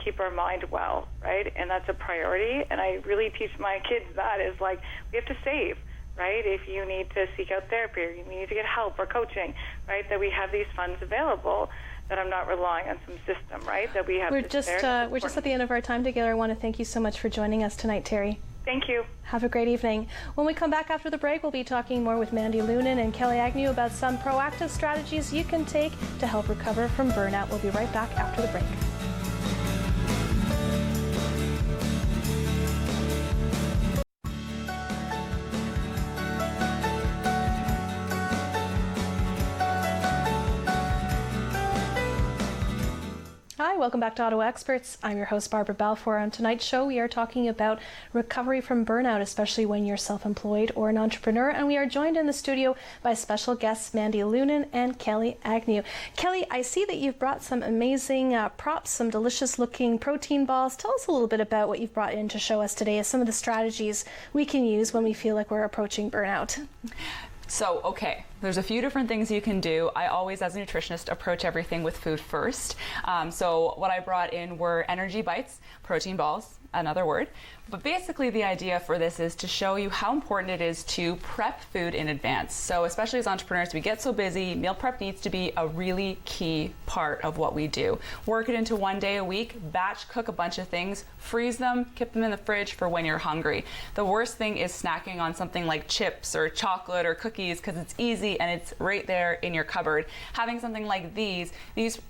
Speaker 9: keep our mind well, right? And that's a priority. And I really teach my kids that is we have to save, right? If you need to seek out therapy, or you need to get help or coaching, right? That we have these funds available, that I'm not relying on some system, right? That we have.
Speaker 1: We're just at the end of our time together. I want to thank you so much for joining us tonight, Terry.
Speaker 9: Thank you.
Speaker 1: Have a great evening. When we come back after the break, we'll be talking more with Mandi Lunan and Kelli Agnew about some proactive strategies you can take to help recover from burnout. We'll be right back after the break. Hi, welcome back to Ottawa Experts. I'm your host, Barbara Balfour. On tonight's show, we are talking about recovery from burnout, especially when you're self-employed or an entrepreneur. And we are joined in the studio by special guests, Mandi Lunan and Kelli Agnew. Kelli, I see that you've brought some amazing props, some delicious-looking protein balls. Tell us a little bit about what you've brought in to show us today as some of the strategies we can use when we feel like we're approaching burnout.
Speaker 3: So, okay, there's a few different things you can do. I always, as a nutritionist, approach everything with food first. So what I brought in were energy bites, protein balls, another word. But basically the idea for this is to show you how important it is to prep food in advance. So especially as entrepreneurs, we get so busy, meal prep needs to be a really key part of what we do. Work it into 1 day a week, batch cook a bunch of things, freeze them, keep them in the fridge for when you're hungry. The worst thing is snacking on something like chips or chocolate or cookies because it's easy and it's right there in your cupboard. Having something like these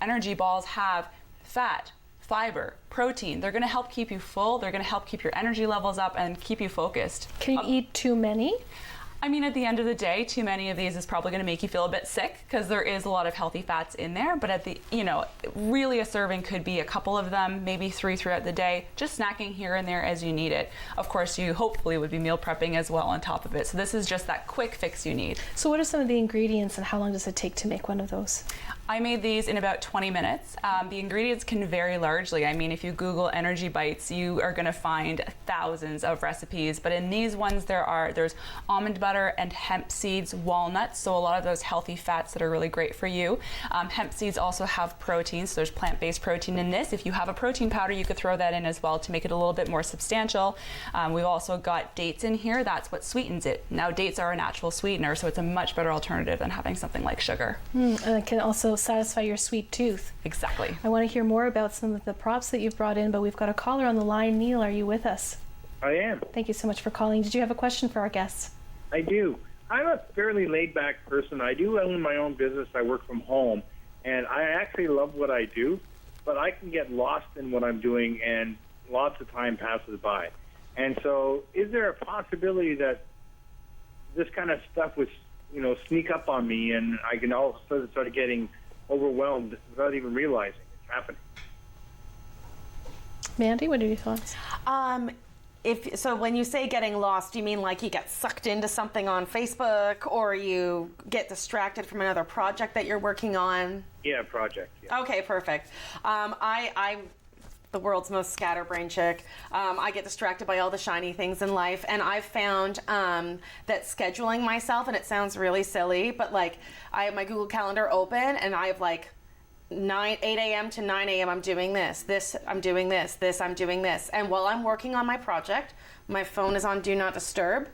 Speaker 3: energy balls have fat, fiber, protein. They're going to help keep you full. They're going to help keep your energy levels up and keep you focused.
Speaker 1: Can you eat too many?
Speaker 3: I mean, at the end of the day, too many of these is probably going to make you feel a bit sick because there is a lot of healthy fats in there. But at the, really a serving could be a couple of them, maybe 3 throughout the day, just snacking here and there as you need it. Of course, you hopefully would be meal prepping as well on top of it. So this is just that quick fix you need.
Speaker 1: So what are some of the ingredients and how long does it take to make one of those?
Speaker 3: I made these in about 20 minutes. The ingredients can vary largely. I mean, if you Google energy bites, you are going to find thousands of recipes. But in these ones, there's almond butter and hemp seeds, walnuts, so a lot of those healthy fats that are really great for you. Hemp seeds also have protein, so there's plant-based protein in this. If you have a protein powder, you could throw that in as well to make it a little bit more substantial. We've also got dates in here. That's what sweetens it. Now, dates are a natural sweetener, so it's a much better alternative than having something like sugar.
Speaker 1: And it can also satisfy your sweet tooth.
Speaker 3: Exactly.
Speaker 1: I want to hear more about some of the props that you've brought in, but we've got a caller on the line. Neil, are you with us?
Speaker 8: I am.
Speaker 1: Thank you so much for calling. Did you have a question for our guests?
Speaker 8: I do. I'm a fairly laid-back person. I do own my own business. I work from home, and I actually love what I do, but I can get lost in what I'm doing, and lots of time passes by. And so is there a possibility that this kind of stuff would, sneak up on me, and I can all of a sudden start getting overwhelmed without even realizing it's happening?
Speaker 1: Mandi, what are your thoughts?
Speaker 2: So when you say getting lost, do you mean like you get sucked into something on Facebook or you get distracted from another project that you're working on?
Speaker 8: Yeah, project. Yeah.
Speaker 2: Okay, perfect. I'm the world's most scatterbrained chick. I get distracted by all the shiny things in life, and I've found that scheduling myself, and it sounds really silly, but like I have my Google Calendar open, and I have like 8 a.m. to 9 a.m. I'm doing this, I'm doing this, I'm doing this. And while I'm working on my project, my phone is on Do Not Disturb.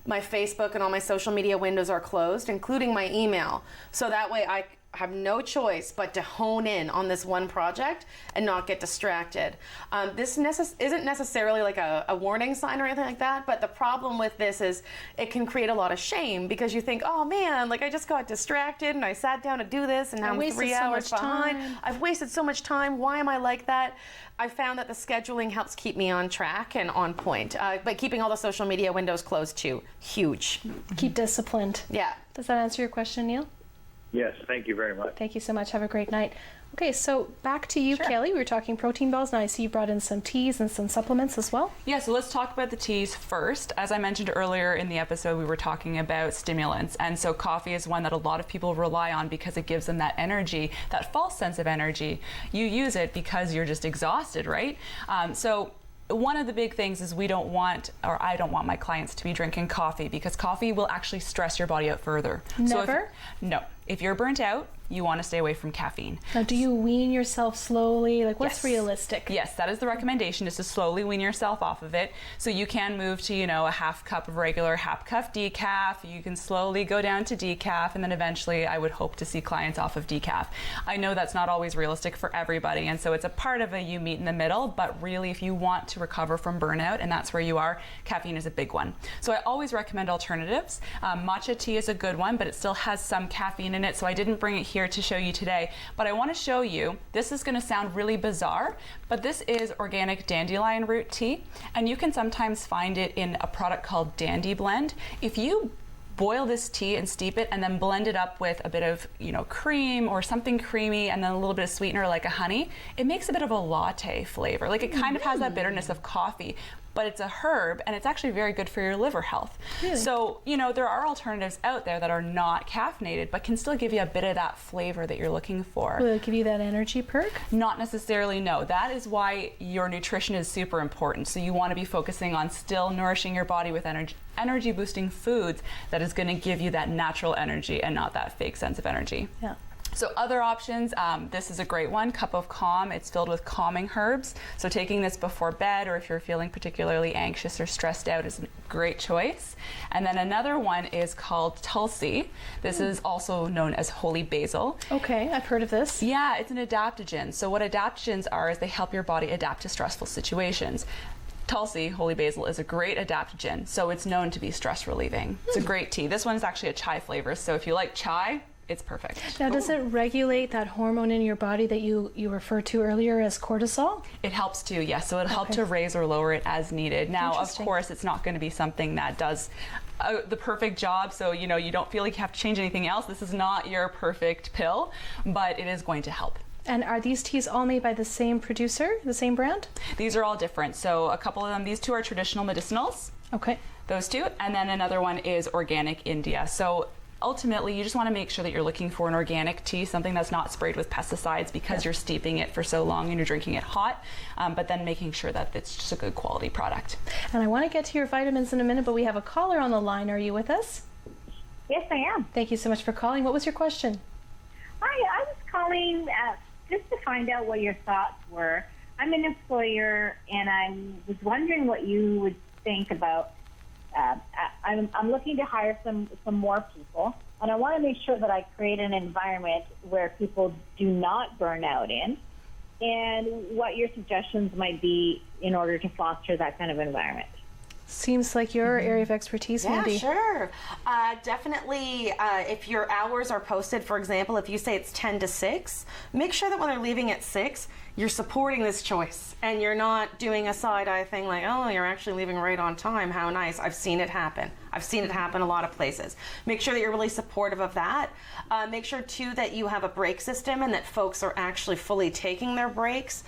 Speaker 2: My Facebook and all my social media windows are closed, including my email. So that way I have no choice but to hone in on this one project and not get distracted. This isn't necessarily like a warning sign or anything like that, but the problem with this is it can create a lot of shame because you think, oh man, like I just got distracted and I sat down to do this and now I'm 3 hours behind. I've wasted so much time. Why am I like that? I found that the scheduling helps keep me on track and on point, but keeping all the social media windows closed too, huge.
Speaker 1: Keep disciplined.
Speaker 2: Yeah.
Speaker 1: Does that answer your question, Neil?
Speaker 8: Yes, thank you very much.
Speaker 1: Thank you so much. Have a great night. Okay, so back to you, Kelli. We were talking protein balls. Now I see you brought in some teas and some supplements as well.
Speaker 3: Yeah, so let's talk about the teas first. As I mentioned earlier in the episode, we were talking about stimulants. And so coffee is one that a lot of people rely on because it gives them that energy, that false sense of energy. You use it because you're just exhausted, right? So one of the big things is I don't want my clients to be drinking coffee because coffee will actually stress your body out further.
Speaker 1: Never?
Speaker 3: No. If you're burnt out, you want to stay away from caffeine.
Speaker 1: Now, do you wean yourself slowly? Like, what's realistic?
Speaker 3: Yes, that is the recommendation, is to slowly wean yourself off of it. So you can move to, a half cup of regular, half cup decaf. You can slowly go down to decaf, and then eventually I would hope to see clients off of decaf. I know that's not always realistic for everybody, and so it's a part of you meet in the middle, but really if you want to recover from burnout, and that's where you are, caffeine is a big one. So I always recommend alternatives. Matcha tea is a good one, but it still has some caffeine in it, so I didn't bring it here to show you today, but I want to show you, this is going to sound really bizarre, but this is organic dandelion root tea, and you can sometimes find it in a product called Dandy Blend. If you boil this tea and steep it and then blend it up with a bit of, cream or something creamy and then a little bit of sweetener like a honey, it makes a bit of a latte flavor. Like it kind of has that bitterness of coffee, but it's a herb and it's actually very good for your liver health. Really? So, there are alternatives out there that are not caffeinated but can still give you a bit of that flavor that you're looking for.
Speaker 1: Will it give you that energy perk?
Speaker 3: Not necessarily, no. That is why your nutrition is super important. So you want to be focusing on still nourishing your body with energy boosting foods that is going to give you that natural energy and not that fake sense of energy.
Speaker 1: Yeah.
Speaker 3: So other options, this is a great one, Cup of Calm. It's filled with calming herbs. So taking this before bed or if you're feeling particularly anxious or stressed out is a great choice. And then another one is called Tulsi. This is also known as holy basil.
Speaker 1: Okay, I've heard of this.
Speaker 3: Yeah, it's an adaptogen. So what adaptogens are is they help your body adapt to stressful situations. Tulsi, holy basil, is a great adaptogen, so it's known to be stress relieving. It's a great tea. This one's actually a chai flavor, so if you like chai, it's perfect.
Speaker 1: Now, does it regulate that hormone in your body that you referred to earlier as cortisol?
Speaker 3: It helps to, yes. So it'll help to raise or lower it as needed. Now, of course, it's not going to be something that does the perfect job, so you don't feel like you have to change anything else. This is not your perfect pill, but it is going to help.
Speaker 1: And are these teas all made by the same producer, the same brand?
Speaker 3: These are all different. So a couple of them, these two are traditional medicinals.
Speaker 1: Okay.
Speaker 3: Those two. And then another one is organic India. So ultimately, you just want to make sure that you're looking for an organic tea, something that's not sprayed with pesticides because you're steeping it for so long and you're drinking it hot, but then making sure that it's just a good quality product.
Speaker 1: And I want to get to your vitamins in a minute, but we have a caller on the line. Are you with us?
Speaker 10: Yes, I am.
Speaker 1: Thank you so much for calling. What was your question?
Speaker 10: Hi, I was calling just to find out what your thoughts were. I'm an employer, and I was wondering what you would think about. I'm looking to hire some more people, and I want to make sure that I create an environment where people do not burn out in, and what your suggestions might be in order to foster that kind of environment.
Speaker 1: Seems like your area of expertise, Mandi.
Speaker 2: Yeah, sure. Definitely, if your hours are posted, for example, if you say it's 10 to 6, make sure that when they're leaving at 6, you're supporting this choice and you're not doing a side-eye thing like, oh, you're actually leaving right on time. How nice. I've seen it happen. I've seen it happen a lot of places. Make sure that you're really supportive of that. Make sure, too, that you have a break system and that folks are actually fully taking their breaks.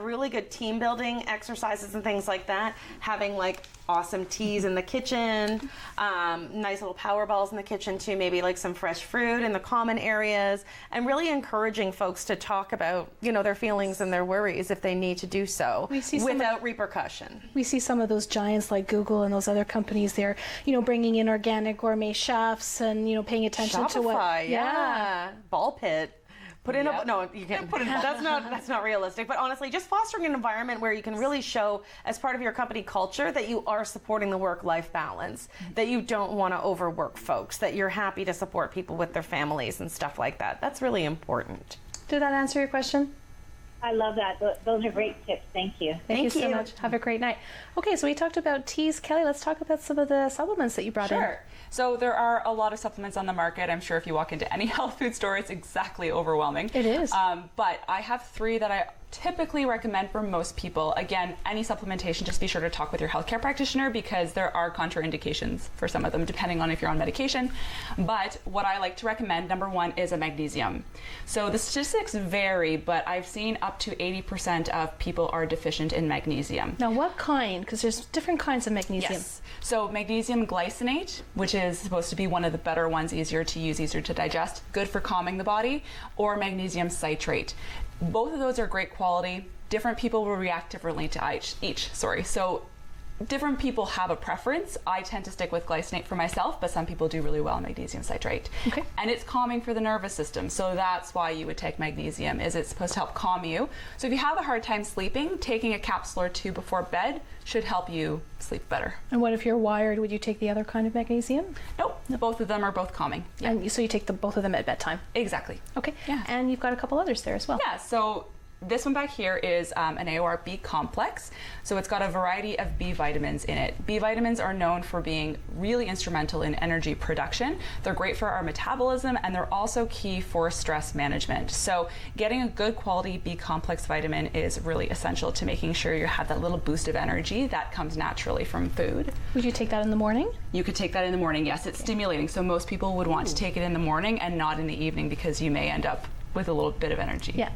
Speaker 2: Really good team building exercises and things like that. Having, like, awesome teas in the kitchen, nice little power balls in the kitchen, too, maybe like some fresh fruit in the common areas, and really encouraging folks to talk about, their feelings and their worries if they need to do so without repercussion.
Speaker 1: We see some of those giants like Google and those other companies there, bringing in organic gourmet chefs and, paying attention to what.
Speaker 2: Yeah. Ball pit. Put in no, you can't put in. That's not realistic. But honestly, just fostering an environment where you can really show, as part of your company culture, that you are supporting the work-life balance, that you don't want to overwork folks, that you're happy to support people with their families and stuff like that. That's really important.
Speaker 1: Did that answer your question?
Speaker 10: I love that. Those are great tips. Thank you.
Speaker 1: Thank you so much. Have a great night. Okay, so we talked about teas. Kelli, let's talk about some of the supplements that you brought in.
Speaker 3: Sure. So there are a lot of supplements on the market. I'm sure if you walk into any health food store, it's exactly overwhelming.
Speaker 1: It is.
Speaker 3: But I have 3 that I typically recommend for most people. Again, any supplementation, just be sure to talk with your healthcare practitioner because there are contraindications for some of them depending on if you're on medication. But what I like to recommend, number 1, is a magnesium. So the statistics vary, but I've seen up to 80% of people are deficient in magnesium.
Speaker 1: Now what kind? Because there's different kinds of magnesium.
Speaker 3: Yes. So magnesium glycinate, which is supposed to be one of the better ones, easier to use, easier to digest, good for calming the body, or magnesium citrate. Both of those are great quality. Different people will react differently to each. So different people have a preference. I tend to stick with glycinate for myself, but some people do really well on magnesium citrate.
Speaker 1: Okay.
Speaker 3: And it's calming for the nervous system, so that's why you would take magnesium, is it's supposed to help calm you. So if you have a hard time sleeping, taking a capsule or 2 before bed should help you sleep better.
Speaker 1: And what if you're wired? Would you take the other kind of magnesium?
Speaker 3: Nope. Both of them are both calming.
Speaker 1: Yeah. And so you take both of them at bedtime?
Speaker 3: Exactly.
Speaker 1: Okay.
Speaker 3: Yeah.
Speaker 1: And you've got a couple others there as well.
Speaker 3: Yeah, so this one back here is an AOR B complex. So it's got a variety of B vitamins in it. B vitamins are known for being really instrumental in energy production. They're great for our metabolism, and they're also key for stress management. So getting a good quality B complex vitamin is really essential to making sure you have that little boost of energy that comes naturally from food.
Speaker 1: Would you take that in the morning?
Speaker 3: You could take that in the morning, yes. It's stimulating, so most people would want to take it in the morning and not in the evening because you may end up with a little bit of energy.
Speaker 1: Yeah.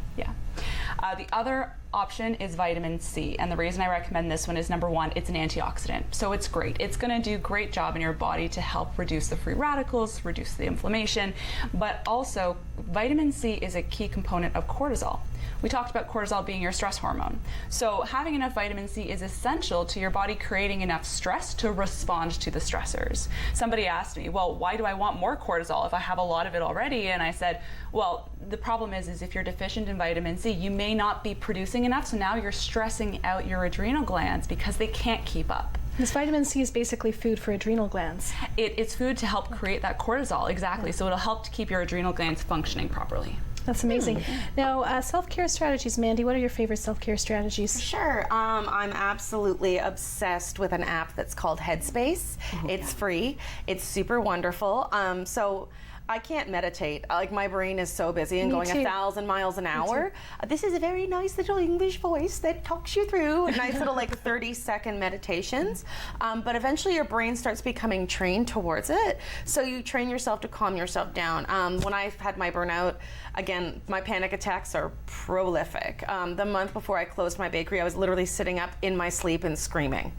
Speaker 3: The other option is vitamin C, and the reason I recommend this one is, number one, it's an antioxidant, so it's great. It's going to do a great job in your body to help reduce the free radicals, reduce the inflammation, but also vitamin C is a key component of cortisol. We talked about cortisol being your stress hormone. So having enough vitamin C is essential to your body creating enough stress to respond to the stressors. Somebody asked me, well, why do I want more cortisol if I have a lot of it already? And I said, well, the problem is if you're deficient in vitamin C, you may not be producing enough, so now you're stressing out your adrenal glands because they can't keep up.
Speaker 1: This vitamin C is basically food for adrenal glands.
Speaker 3: It's food to help create that cortisol, exactly. So it'll help to keep your adrenal glands functioning properly.
Speaker 1: That's amazing. Now, self-care strategies, Mandi, what are your favorite self-care strategies?
Speaker 2: Sure. I'm absolutely obsessed with an app that's called Headspace. It's free. It's super wonderful. So I can't meditate. Like, my brain is so busy and going 1,000 miles an hour. This is a very nice little English voice that talks you through nice little 30-second meditations. But eventually your brain starts becoming trained towards it. So you train yourself to calm yourself down. When I've had my burnout, again, my panic attacks are prolific. The month before I closed my bakery, I was literally sitting up in my sleep and screaming.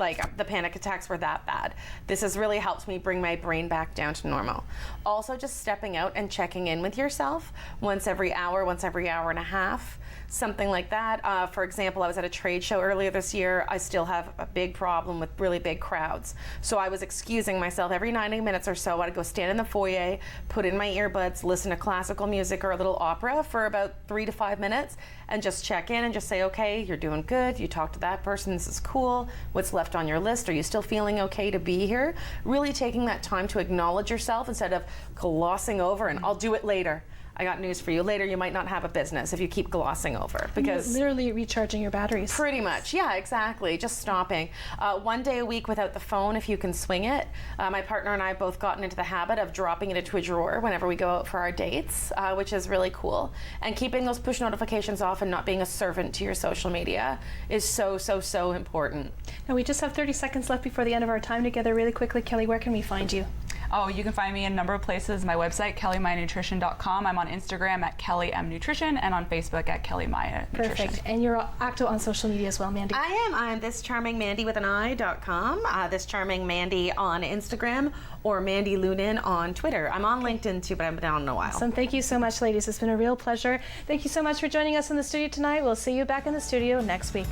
Speaker 2: Like, the panic attacks were that bad. This has really helped me bring my brain back down to normal. Also, just stepping out and checking in with yourself once every hour and a half, something like that. For example, I was at a trade show earlier this year. I still have a big problem with really big crowds. So I was excusing myself every 90 minutes or so. I'd go stand in the foyer, put in my earbuds, listen to classical music or a little opera for about 3 to 5 minutes, and just check in and just say, okay, you're doing good. You talked to that person. This is cool. What's left on your list? Are you still feeling okay to be here? Really taking that time to acknowledge yourself instead of glossing over and I'll do it later. I got news for you. Later, you might not have a business if you keep glossing over, because
Speaker 1: you're literally recharging your batteries.
Speaker 2: Pretty much, yeah, exactly. Just stopping. 1 day a week without the phone, if you can swing it. My partner and I have both gotten into the habit of dropping it into a drawer whenever we go out for our dates, which is really cool. And keeping those push notifications off and not being a servant to your social media is so, so, so important.
Speaker 1: Now, we just have 30 seconds left before the end of our time together. Really quickly, Kelli, where can we find you?
Speaker 3: Oh, you can find me in a number of places. My website, kellymynutrition.com. I'm on Instagram at Kelli M Nutrition and on Facebook at Kelli My Nutrition.
Speaker 1: Perfect. And you're active on social media as well, Mandi.
Speaker 2: I am. I'm thischarmingmandy with an I.com. thischarmingmandy on Instagram, or Mandi Lunan on Twitter. I'm on LinkedIn too, but I've been down in a while.
Speaker 1: Awesome. Thank you so much, ladies. It's been a real pleasure. Thank you so much for joining us in the studio tonight. We'll see you back in the studio next week.